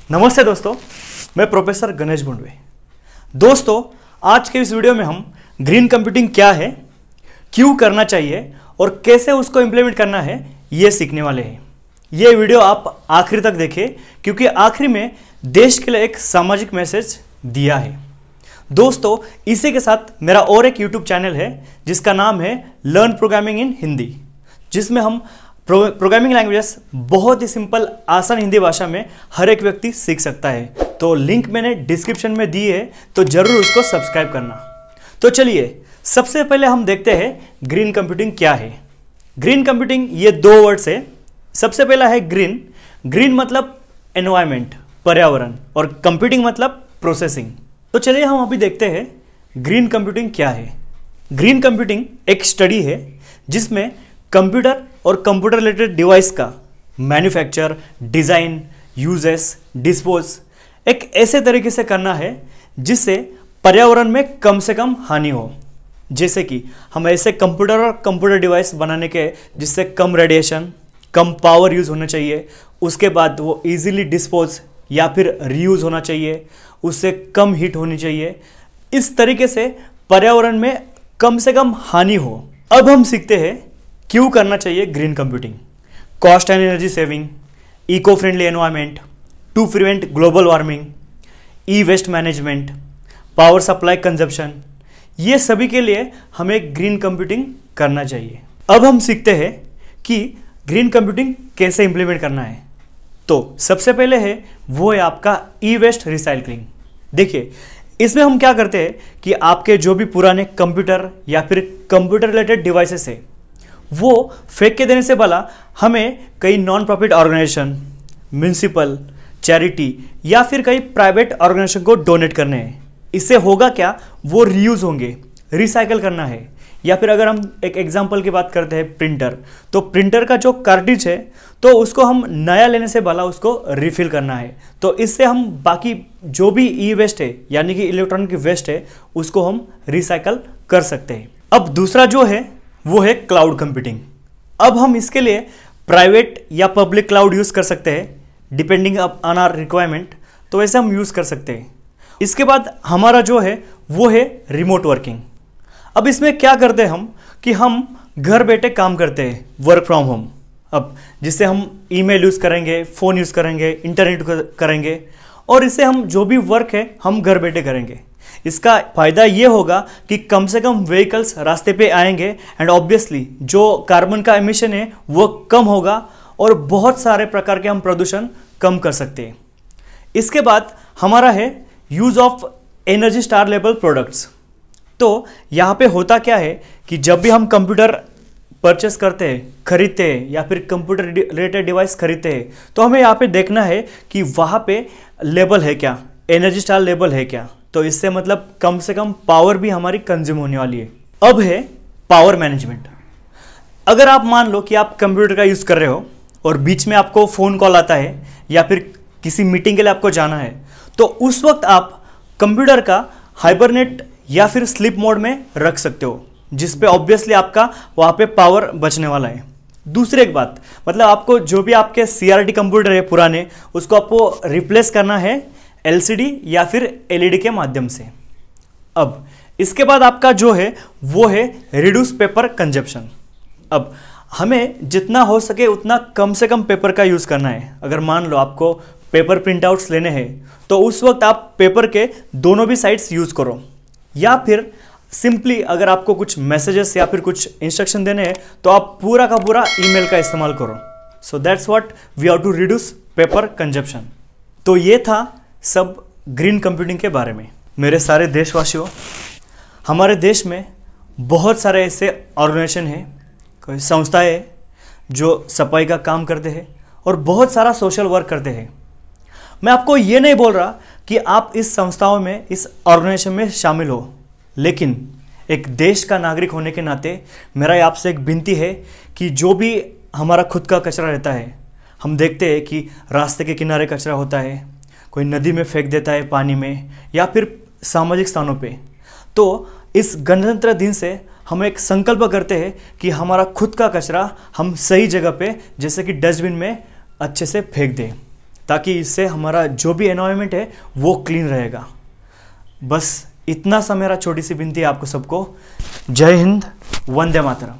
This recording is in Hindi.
नमस्ते दोस्तों, मैं प्रोफेसर गणेश बुंडवे। दोस्तों, आज के इस वीडियो में हम ग्रीन कंप्यूटिंग क्या है, क्यों करना चाहिए और कैसे उसको इम्प्लीमेंट करना है, ये सीखने वाले हैं। ये वीडियो आप आखिर तक देखें क्योंकि आखिर में देश के लिए एक सामाजिक मैसेज दिया है। दोस्तों, इसी के साथ मेरा और एक यूट्यूब चैनल है जिसका नाम है लर्न प्रोग्रामिंग इन हिंदी, जिसमें हम प्रोग्रामिंग लैंग्वेजेस बहुत ही सिंपल आसान हिंदी भाषा में हर एक व्यक्ति सीख सकता है। तो लिंक मैंने डिस्क्रिप्शन में दी है, तो जरूर उसको सब्सक्राइब करना। तो चलिए, सबसे पहले हम देखते हैं ग्रीन कंप्यूटिंग क्या है। ग्रीन कंप्यूटिंग ये दो वर्ड्स है। सबसे पहला है ग्रीन। ग्रीन मतलब एनवायरमेंट, पर्यावरण, और कंप्यूटिंग मतलब प्रोसेसिंग। तो चलिए हम अभी देखते हैं ग्रीन कंप्यूटिंग क्या है। ग्रीन कंप्यूटिंग एक स्टडी है जिसमें कंप्यूटर और कंप्यूटर रिलेटेड डिवाइस का मैन्युफैक्चर, डिज़ाइन, यूजेस, डिस्पोज एक ऐसे तरीके से करना है जिससे पर्यावरण में कम से कम हानि हो। जैसे कि हम ऐसे कंप्यूटर और कंप्यूटर डिवाइस बनाने के जिससे कम रेडिएशन, कम पावर यूज़ होना चाहिए, उसके बाद वो इजीली डिस्पोज या फिर रीयूज होना चाहिए, उससे कम हीट होनी चाहिए। इस तरीके से पर्यावरण में कम से कम हानि हो। अब हम सीखते हैं क्यों करना चाहिए green computing. Cost and energy saving, eco friendly environment, to prevent global warming, e waste management, power supply consumption, ये सभी के लिए हमें ग्रीन कंप्यूटिंग करना चाहिए। अब हम सीखते हैं कि ग्रीन कंप्यूटिंग कैसे इंप्लीमेंट करना है। तो सबसे पहले है वो है आपका ई वेस्ट रिसाइकलिंग। देखिए, इसमें हम क्या करते हैं कि आपके जो भी पुराने कंप्यूटर या फिर कंप्यूटर रिलेटेड डिवाइसेस है वो फेंक के देने से भला हमें कई non profit organisation, municipal, charity या फिर कई प्राइवेट ऑर्गेनाइजेशन को डोनेट करने हैं। इससे होगा क्या, वो रीयूज होंगे, रिसाइकल करना है। या फिर अगर हम एक एग्जांपल की बात करते हैं प्रिंटर, तो प्रिंटर का जो कार्ट्रिज है तो उसको हम नया लेने से भला उसको रिफिल करना है। तो इससे हम बाकी जो भी ई वेस्ट है यानी कि इलेक्ट्रॉनिक वेस्ट है उसको हम रिसाइकल कर सकते हैं। अब दूसरा जो है वो है क्लाउड कंप्यूटिंग। अब हम इसके लिए प्राइवेट या पब्लिक क्लाउड यूज़ कर सकते हैं डिपेंडिंग ऑन आवर रिक्वायरमेंट। तो वैसे हम यूज़ कर सकते हैं। इसके बाद हमारा जो है वो है रिमोट वर्किंग। अब इसमें क्या करते हैं हम कि हम घर बैठे काम करते हैं, वर्क फ्रॉम होम। अब जिससे हम ईमेल यूज़ करेंगे, फ़ोन यूज़ करेंगे, इंटरनेट करेंगे, और इससे हम जो भी वर्क है हम घर बैठे करेंगे। इसका फ़ायदा ये होगा कि कम से कम व्हीकल्स रास्ते पे आएंगे एंड ऑब्वियसली जो कार्बन का एमिशन है वो कम होगा और बहुत सारे प्रकार के हम प्रदूषण कम कर सकते हैं। इसके बाद हमारा है use of energy star level products. तो यहाँ पे होता क्या है कि जब भी हम कंप्यूटर परचेस करते हैं, खरीदते हैं या फिर कंप्यूटर रिलेटेड डिवाइस खरीदते हैं, तो हमें यहाँ पे देखना है कि वहाँ पे लेबल है क्या, एनर्जी स्टार लेबल है क्या। तो इससे मतलब कम से कम पावर भी हमारी कंज्यूम होने वाली है। अब है पावर मैनेजमेंट। अगर आप मान लो कि आप कंप्यूटर का यूज़ कर रहे हो और बीच में आपको फ़ोन कॉल आता है या फिर किसी मीटिंग के लिए आपको जाना है, तो उस वक्त आप कंप्यूटर का हाइबरनेट या फिर स्लीप मोड में रख सकते हो, जिस पे ऑब्वियसली आपका वहाँ पे पावर बचने वाला है। दूसरी एक बात, मतलब आपको जो भी आपके CRT कंप्यूटर है पुराने, उसको आपको रिप्लेस करना है LCD या फिर LED के माध्यम से। अब इसके बाद आपका जो है वो है रिड्यूस पेपर कंजप्शन। अब हमें जितना हो सके उतना कम से कम पेपर का यूज़ करना है। अगर मान लो आपको पेपर प्रिंट आउट्स लेने हैं तो उस वक्त आप पेपर के दोनों भी साइड्स यूज़ करो, या फिर सिंपली अगर आपको कुछ मैसेजेस या फिर कुछ इंस्ट्रक्शन देने हैं तो आप पूरा का पूरा ईमेल का इस्तेमाल करो। So that's what we have to reduce paper consumption. तो ये था सब ग्रीन कंप्यूटिंग के बारे में। मेरे सारे देशवासियों, हमारे देश में बहुत सारे ऐसे ऑर्गेनाइजेशन हैं, कोई संस्थाएं हैं जो सफाई का काम करते हैं और बहुत सारा सोशल वर्क करते हैं। मैं आपको ये नहीं बोल रहा कि आप इस संस्थाओं में, इस ऑर्गेनाइजेशन में शामिल हो, लेकिन एक देश का नागरिक होने के नाते मेरा आपसे एक विनती है कि जो भी हमारा खुद का कचरा रहता है, हम देखते हैं कि रास्ते के किनारे कचरा होता है, कोई नदी में फेंक देता है, पानी में, या फिर सामाजिक स्थानों पे। तो इस गणतंत्र दिन से हम एक संकल्प करते हैं कि हमारा खुद का कचरा हम सही जगह पे, जैसे कि डस्टबिन में, अच्छे से फेंक दें। ताकि इससे हमारा जो भी एनवायरनमेंट है वो क्लीन रहेगा। बस इतना सा मेरा छोटी सी विनती है आपको सबको। जय हिंद, वंदे मातरम।